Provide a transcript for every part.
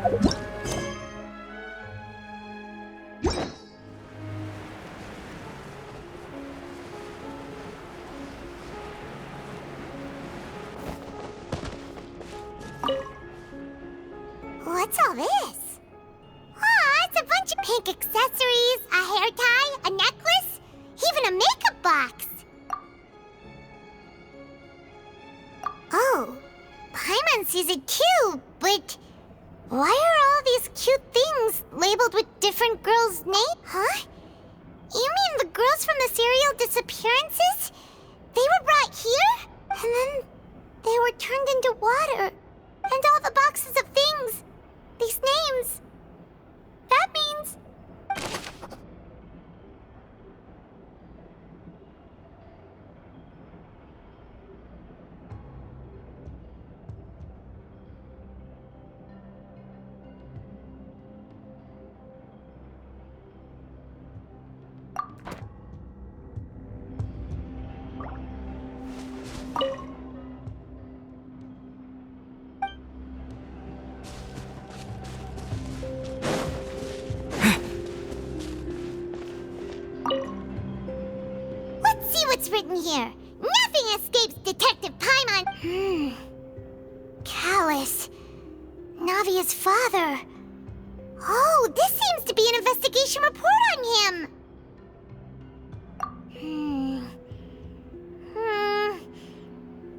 What's all this? Aw, it's a bunch of pink accessories, a hair tie, a necklace, even a makeup box. Oh, Paimon sees it too, but why are all these cute things labeled with different girls' names? Huh? You mean the girls from the serial disappearances? They were brought here, and then they were turned into water. And all the boxes of things, these names, that means... Let's see what's written here. Nothing escapes Detective Paimon. Callus. Navia's father. Oh, this seems to be an investigation report on him.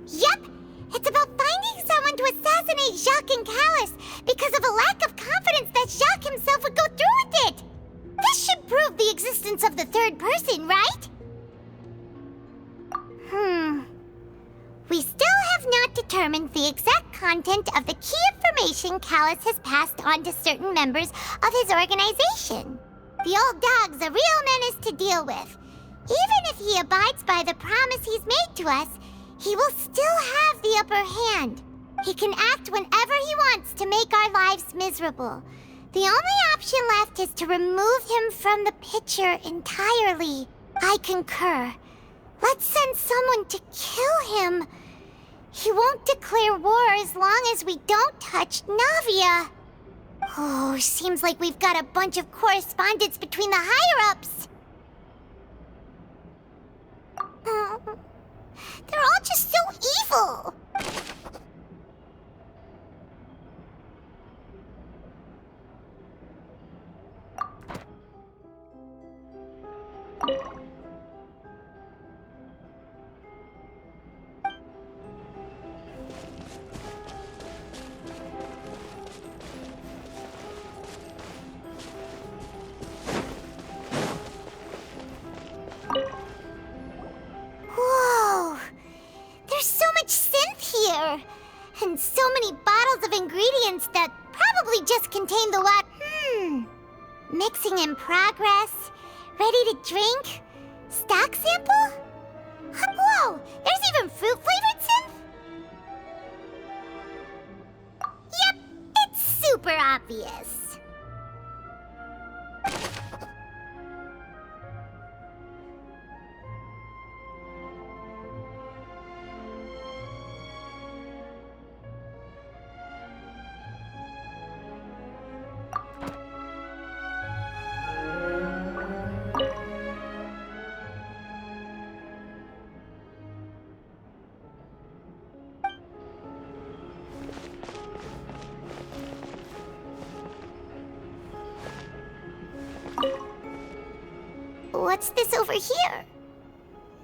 Yep, it's about finding someone to assassinate Jacques and Callus because of a lack of confidence that Jacques himself would go through with it. This should prove the existence of the third person, right? We still have not determined the exact content of the key information Callus has passed on to certain members of his organization. The old dog's a real menace to deal with. Even if he abides by the promise he's made to us, he will still have the upper hand. He can act whenever he wants to make our lives miserable. The only option left is to remove him from the picture entirely. I concur. Let's send someone to kill him. He won't declare war as long as we don't touch Navia. Oh, seems like we've got a bunch of correspondence between the higher-ups. They're all just so evil. Whoa! There's so much synth here! And so many bottles of ingredients that probably just contain the what? Mixing in progress? Ready to drink? Stock sample? Whoa! There's even fruit-flavored synth? Yep, it's super obvious. What's this over here?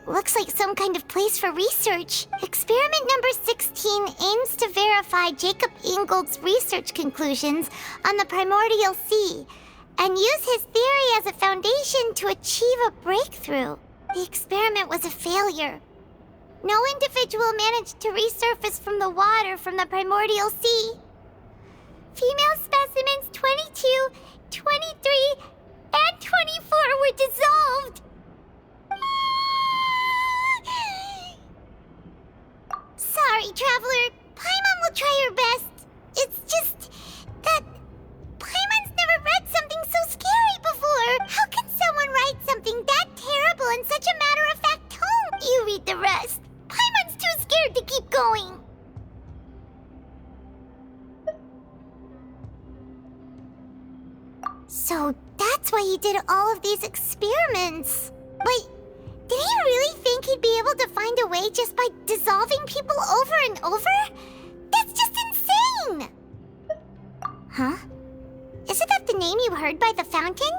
Looks like some kind of place for research. Experiment number 16 aims to verify Jacob Ingold's research conclusions on the primordial sea and use his theory as a foundation to achieve a breakthrough. The experiment was a failure. No individual managed to resurface from the water from the primordial sea. Female specimens 22, 23, and 24 were dissolved. Sorry, Traveler. Paimon will try her best. It's just that Paimon's never read something so scary before. How can someone write something that terrible in such a matter-of-fact tone? You read the rest. Paimon's too scared to keep going. So that's why he did all of these experiments. Wait, did he really think he'd be able to find a way just by dissolving people over and over? That's just insane! Huh? Isn't that the name you heard by the fountain?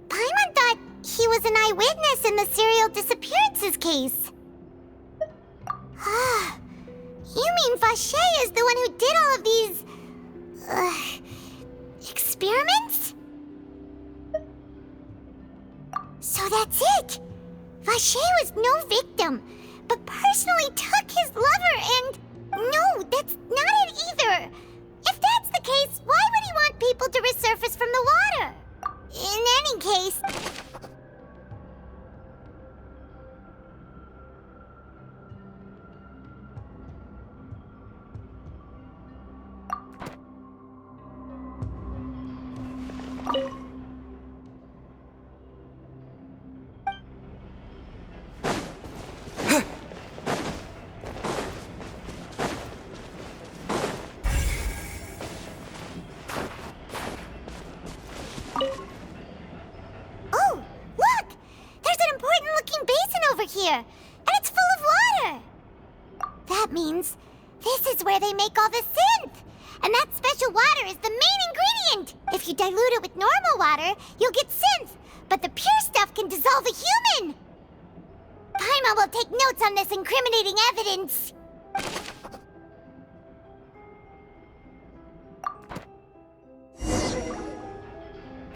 Paimon thought he was an eyewitness in the serial disappearances case. You mean Vacher is the one who did all of these... experiments? So that's it! Vacher was no victim, but personally took his lover and... No, that's not it either! If that's the case, why would he want people to resurface from the water? In any case... Oh, look! There's an important-looking basin over here, and it's full of water! That means this is where they make all the synth! And that special water is the main ingredient! If you dilute it with normal water, you'll get synth, but the pure stuff can dissolve a human! Paimon will take notes on this incriminating evidence!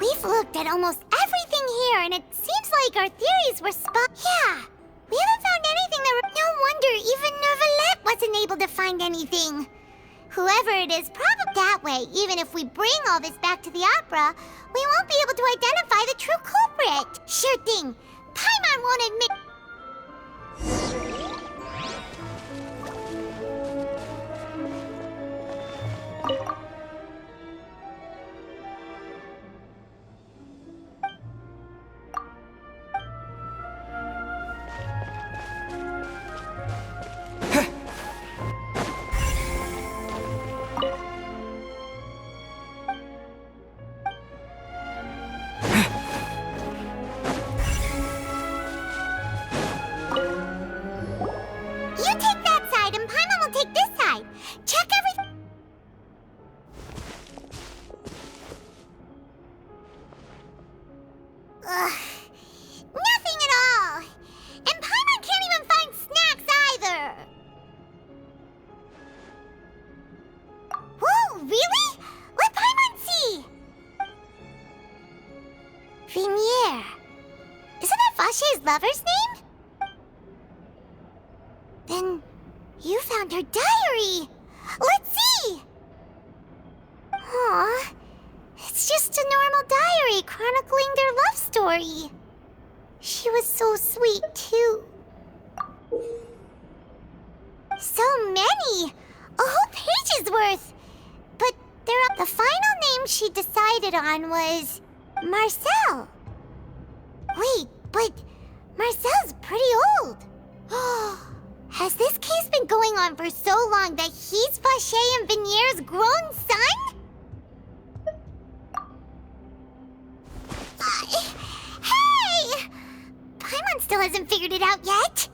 We've looked at almost everything here, and it seems like our theories were Yeah, we haven't found anything that... No wonder even Nervalette wasn't able to find anything. Whoever it is, probably that way. Even if we bring all this back to the opera, we won't be able to identify the true culprit. Sure thing. Paimon won't admit... You take that side, and Paimon will take this side. Check everything. Ugh. Nothing at all. And Paimon can't even find snacks either. Whoa, really? Let Paimon see. Vinier. Isn't that Vacher's lover's name? Then you found her diary. Let's see. Aw, it's just a normal diary chronicling their love story. She was so sweet, too. So many! A whole page's worth! But the final name she decided on was... Marcel. Wait, but Marcel's pretty old. Has this case been going on for so long that he's Vacher and Vinier's grown son? Hey! Paimon still hasn't figured it out yet.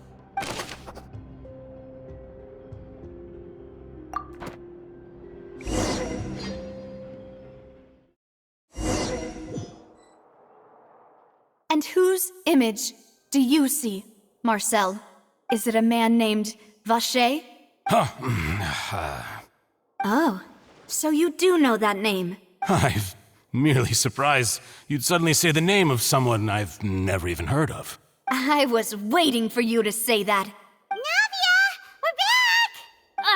And whose image do you see, Marcel? Is it a man named Vacher? Oh, so you do know that name. I'm merely surprised you'd suddenly say the name of someone I've never even heard of. I was waiting for you to say that. Navia! We're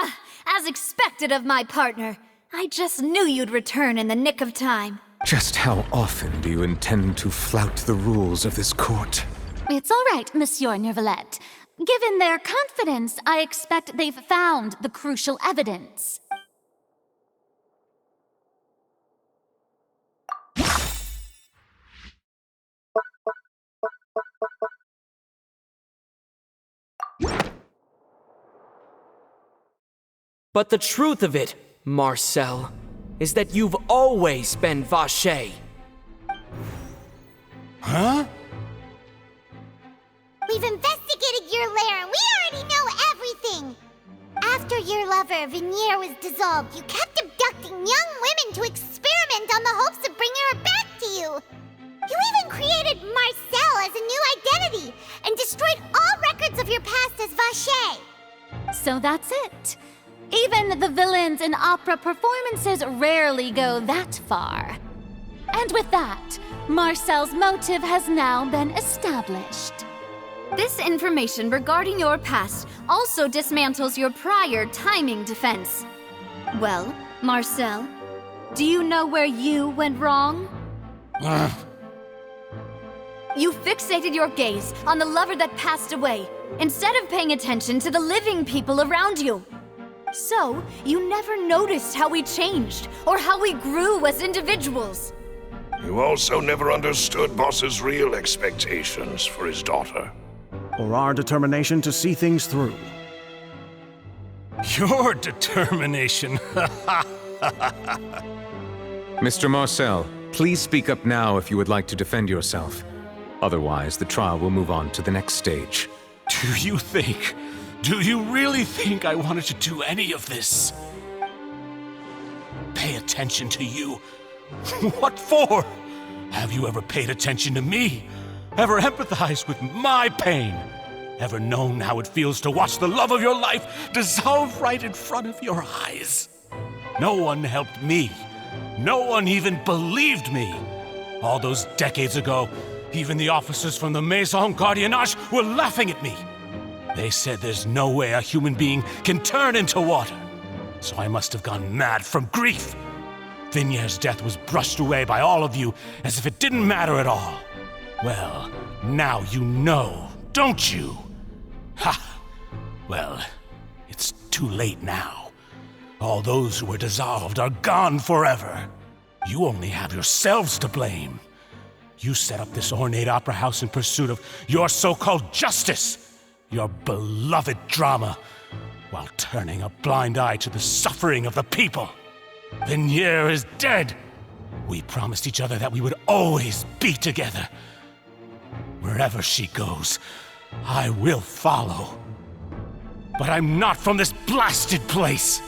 back! As expected of my partner. I just knew you'd return in the nick of time. Just how often do you intend to flout the rules of this court? It's all right, Monsieur Nervalette. Given their confidence, I expect they've found the crucial evidence. But the truth of it, Marcel, is that you've always been Vacher. Huh? We've investigated your lair and we already know everything! After your lover, Vignier, was dissolved, you kept abducting young women to experiment on the hopes of bringing her back to you! You even created Marcel as a new identity and destroyed all records of your past as Vacher! So that's it. Even the villains in opera performances rarely go that far. And with that, Marcel's motive has now been established. This information regarding your past also dismantles your prior timing defense. Well, Marcel, do you know where you went wrong? You fixated your gaze on the lover that passed away, instead of paying attention to the living people around you. So, you never noticed how we changed, or how we grew as individuals. You also never understood Boss's real expectations for his daughter. Or our determination to see things through. Your determination. Mr. Marcel, please speak up now if you would like to defend yourself. Otherwise, the trial will move on to the next stage. Do you really think I wanted to do any of this? Pay attention to you? What for? Have you ever paid attention to me? Ever empathized with my pain? Ever known how it feels to watch the love of your life dissolve right in front of your eyes? No one helped me. No one even believed me. All those decades ago, even the officers from the Maison Gardiennage were laughing at me. They said there's no way a human being can turn into water. So I must have gone mad from grief. Vignier's death was brushed away by all of you as if it didn't matter at all. Well, now you know, don't you? Ha! Well, it's too late now. All those who were dissolved are gone forever. You only have yourselves to blame. You set up this ornate opera house in pursuit of your so-called justice, your beloved drama, while turning a blind eye to the suffering of the people. Vignier is dead. We promised each other that we would always be together. Wherever she goes, I will follow. But I'm not from this blasted place,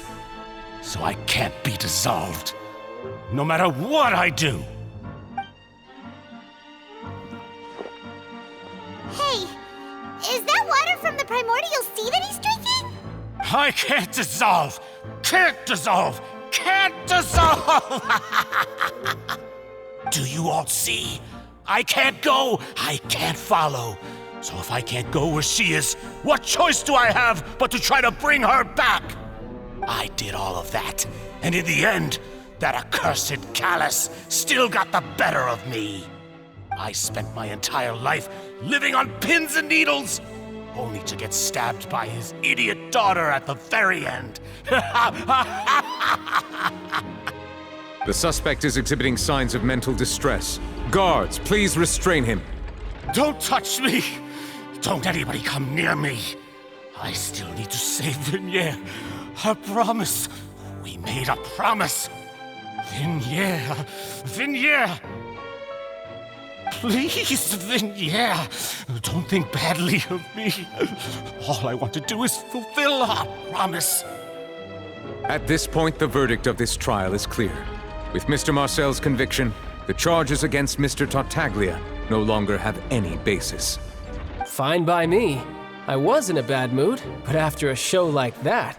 so I can't be dissolved, no matter what I do. Hey, is that water from the primordial sea that he's drinking? I can't dissolve! Can't dissolve! Can't dissolve! Do you all see? I can't go, I can't follow. So if I can't go where she is, what choice do I have but to try to bring her back? I did all of that, and in the end, that accursed Callus still got the better of me. I spent my entire life living on pins and needles, only to get stabbed by his idiot daughter at the very end. The suspect is exhibiting signs of mental distress. Guards, please restrain him. Don't touch me! Don't anybody come near me! I still need to save Vignier. A promise. We made a promise. Vignier! Please, Vignier, don't think badly of me. All I want to do is fulfill our promise. At this point, the verdict of this trial is clear. With Mr. Marcel's conviction, the charges against Mr. Tartaglia no longer have any basis. Fine by me. I was in a bad mood, but after a show like that,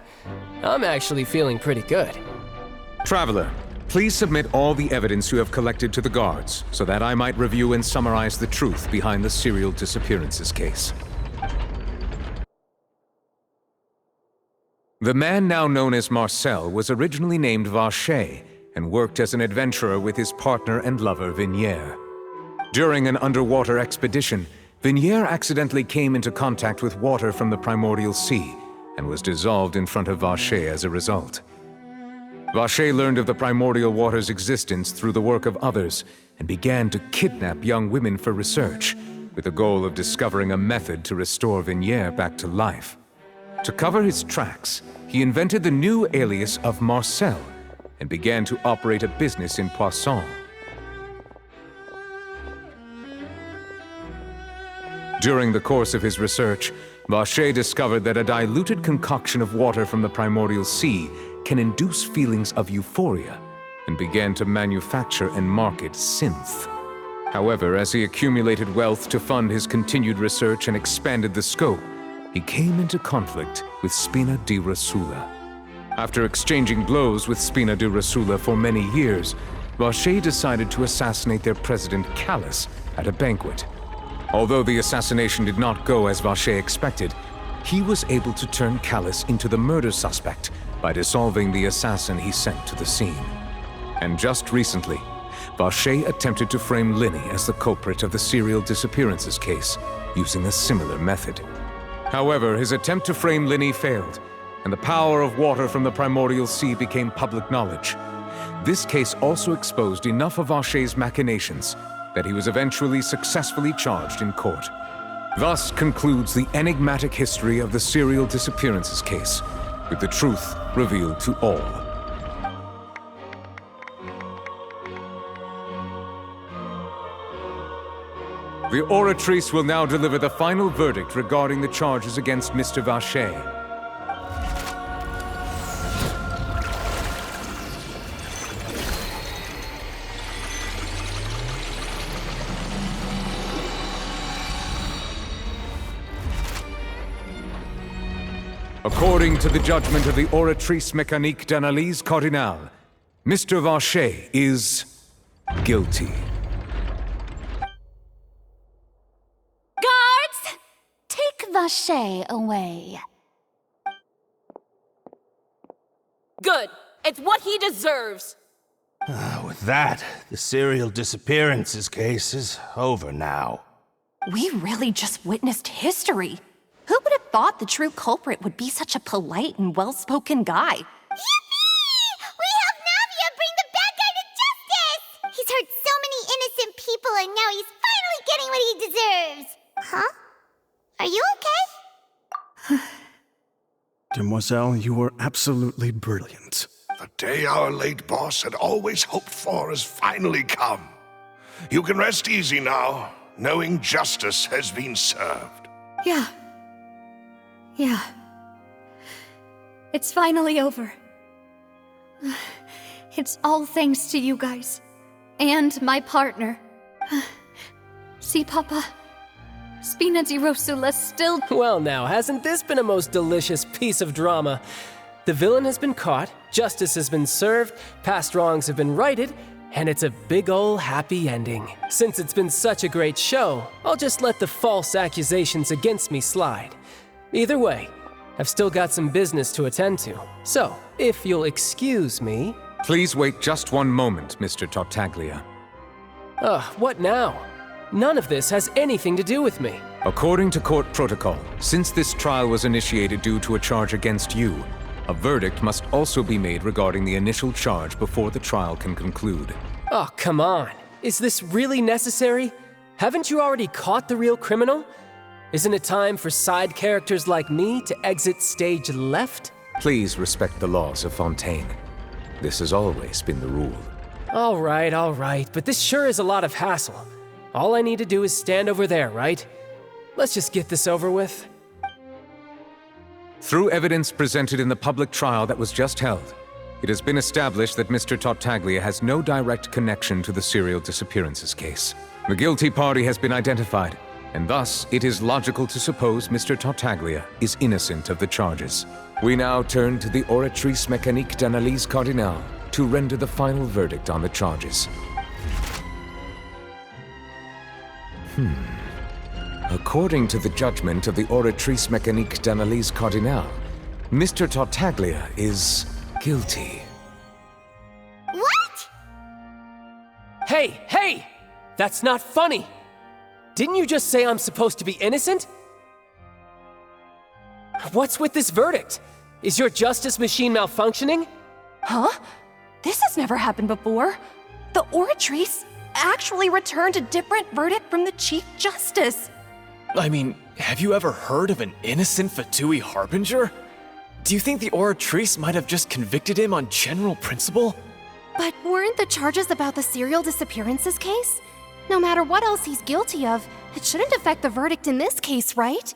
I'm actually feeling pretty good. Traveler, please submit all the evidence you have collected to the guards, so that I might review and summarize the truth behind the serial disappearances case. The man now known as Marcel was originally named Vacher and worked as an adventurer with his partner and lover Vignier. During an underwater expedition, Vignier accidentally came into contact with water from the primordial sea and was dissolved in front of Vacher as a result. Vacher learned of the primordial water's existence through the work of others and began to kidnap young women for research, with the goal of discovering a method to restore Vignier back to life. To cover his tracks, he invented the new alias of Marcel and began to operate a business in Poisson. During the course of his research, Vacher discovered that a diluted concoction of water from the primordial sea can induce feelings of euphoria, and began to manufacture and market synth. However, as he accumulated wealth to fund his continued research and expanded the scope, he came into conflict with Spina di Rosula. After exchanging blows with Spina di Rosula for many years, Vacher decided to assassinate their president Callus at a banquet. Although the assassination did not go as Vacher expected, he was able to turn Callus into the murder suspect by dissolving the assassin he sent to the scene. And just recently, Vacher attempted to frame Linny as the culprit of the serial disappearances case, using a similar method. However, his attempt to frame Linny failed, and the power of water from the primordial sea became public knowledge. This case also exposed enough of Vacher's machinations that he was eventually successfully charged in court. Thus concludes the enigmatic history of the serial disappearances case, with the truth revealed to all. The Oratrice will now deliver the final verdict regarding the charges against Mr. Vacher. According to the judgment of the Oratrice Mécanique d'Analyse Cardinale, Mr. Vacher is guilty. Guards! Take Vacher away. Good. It's what he deserves. With that, the serial disappearances case is over now. We really just witnessed history. Who would have thought the true culprit would be such a polite and well-spoken guy? Yippee! We helped Navia bring the bad guy to justice! He's hurt so many innocent people, and now he's finally getting what he deserves. Huh? Are you okay? Demoiselle, you were absolutely brilliant. The day our late boss had always hoped for has finally come. You can rest easy now, knowing justice has been served. Yeah. It's finally over. It's all thanks to you guys. And my partner. See, Papa? Spina di Rosula still... Well now, hasn't this been a most delicious piece of drama? The villain has been caught, justice has been served, past wrongs have been righted, and it's a big ol' happy ending. Since it's been such a great show, I'll just let the false accusations against me slide. Either way, I've still got some business to attend to. So, if you'll excuse me... Please wait just one moment, Mr. Tartaglia. What now? None of this has anything to do with me. According to court protocol, since this trial was initiated due to a charge against you, a verdict must also be made regarding the initial charge before the trial can conclude. Oh, come on. Is this really necessary? Haven't you already caught the real criminal? Isn't it time for side characters like me to exit stage left? Please respect the laws of Fontaine. This has always been the rule. All right, but this sure is a lot of hassle. All I need to do is stand over there, right? Let's just get this over with. Through evidence presented in the public trial that was just held, it has been established that Mr. Tartaglia has no direct connection to the serial disappearances case. The guilty party has been identified, and thus it is logical to suppose Mr. Tartaglia is innocent of the charges. We now turn to the Oratrice Mécanique d'Analyse Cardinale to render the final verdict on the charges. According to the judgment of the Oratrice Mécanique d'Analyse Cardinale, Mr. Tartaglia is guilty. What? Hey! That's not funny! Didn't you just say I'm supposed to be innocent? What's with this verdict? Is your justice machine malfunctioning? Huh? This has never happened before. The Oratrice actually returned a different verdict from the Chief Justice. I mean, have you ever heard of an innocent Fatui Harbinger? Do you think the Oratrice might have just convicted him on general principle? But weren't the charges about the serial disappearances case? No matter what else he's guilty of, It shouldn't affect the verdict in this case, right?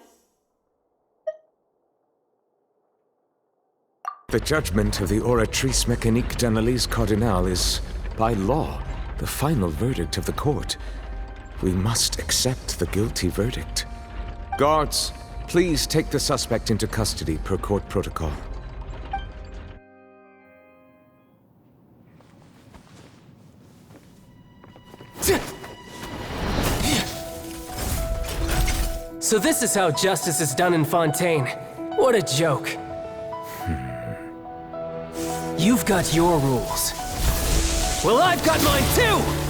The judgment of the Oratrice Mécanique d'Analyse Cardinal is, by law, the final verdict of the court. We must accept the guilty verdict. Guards, please take the suspect into custody per court protocol. So this is how justice is done in Fontaine. What a joke. You've got your rules. Well, I've got mine too!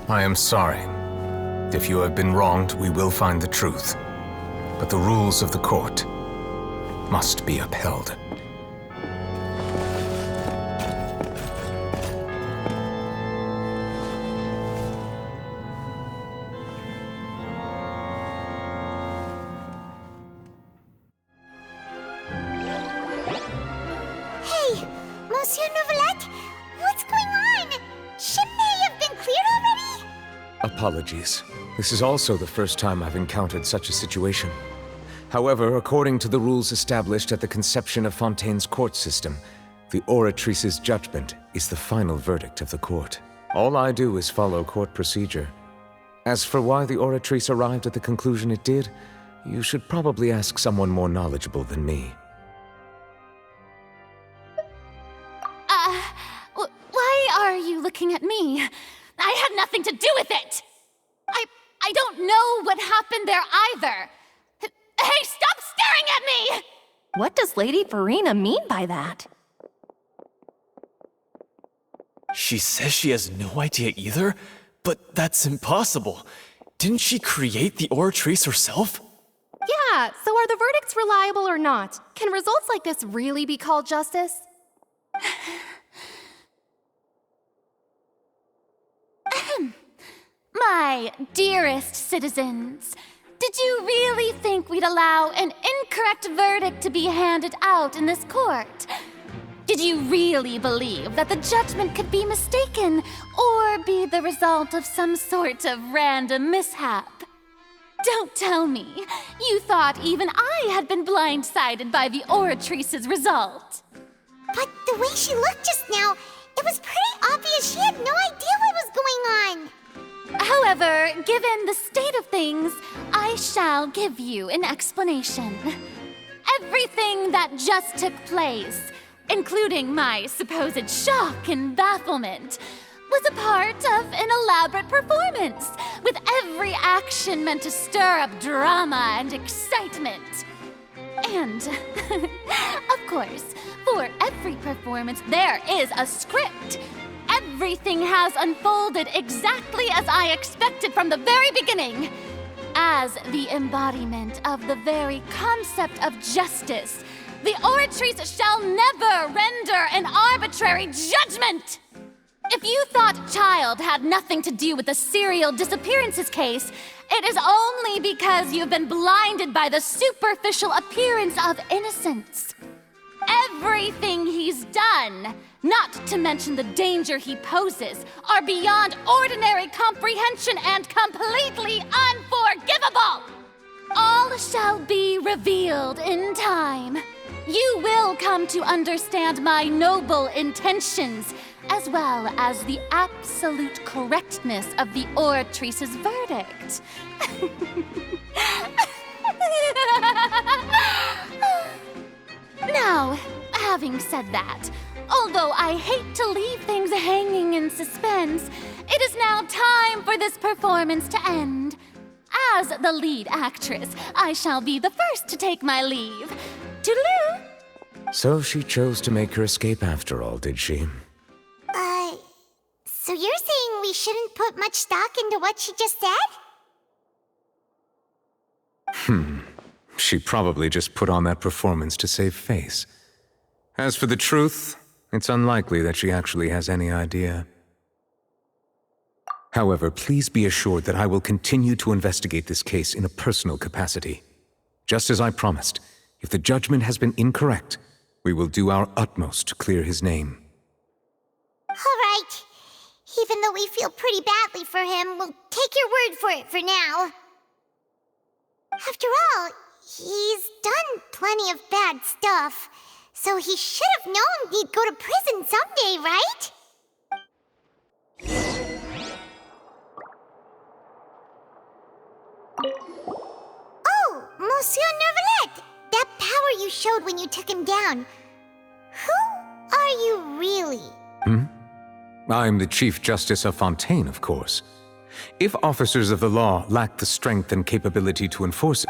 I am sorry. If you have been wronged, we will find the truth. But the rules of the court must be upheld. Hey, Monsieur Nouvelette, what's going on? Shouldn't they have been cleared already? Apologies. This is also the first time I've encountered such a situation. However, according to the rules established at the conception of Fontaine's court system, the Oratrice's judgment is the final verdict of the court. All I do is follow court procedure. As for why the Oratrice arrived at the conclusion it did, you should probably ask someone more knowledgeable than me. Why are you looking at me? I had nothing to do with it! I don't know what happened there either! Hey, stop staring at me! What does Lady Farina mean by that? She says she has no idea either, but that's impossible. Didn't she create the Oratrice herself? Yeah, so are the verdicts reliable or not? Can results like this really be called justice? My dearest citizens, did you really think we'd allow an incorrect verdict to be handed out in this court? Did you really believe that the judgment could be mistaken or be the result of some sort of random mishap? Don't tell me you thought even I had been blindsided by the Oratrice's result. But the way she looked just now, it was pretty obvious she had no idea what was going on. However, given the state of things, I shall give you an explanation. Everything that just took place, including my supposed shock and bafflement, was a part of an elaborate performance, with every action meant to stir up drama and excitement. And, of course, for every performance, there is a script. Everything has unfolded exactly as I expected from the very beginning. As the embodiment of the very concept of justice, the Oratrice shall never render an arbitrary judgment! If you thought Child had nothing to do with the serial disappearances case, it is only because you've been blinded by the superficial appearance of innocence. Everything he's done, not to mention the danger he poses, are beyond ordinary comprehension and completely unforgivable! All shall be revealed in time. You will come to understand my noble intentions, as well as the absolute correctness of the Oratrice's verdict. Now, having said that, although I hate to leave things hanging in suspense, It is now time for this performance to end. As the lead actress, I shall be the first to take my leave. Toodaloo! So she chose to make her escape after all, did she? So you're saying we shouldn't put much stock into what she just said? She probably just put on that performance to save face. As for the truth, it's unlikely that she actually has any idea. However, please be assured that I will continue to investigate this case in a personal capacity. Just as I promised, if the judgment has been incorrect, we will do our utmost to clear his name. All right. Even though we feel pretty badly for him, we'll take your word for it for now. After all, he's done plenty of bad stuff, so he should have known he'd go to prison someday, right? Oh, Monsieur Nervalet! That power you showed when you took him down. Who are you really? I'm the Chief Justice of Fontaine, of course. If officers of the law lack the strength and capability to enforce it,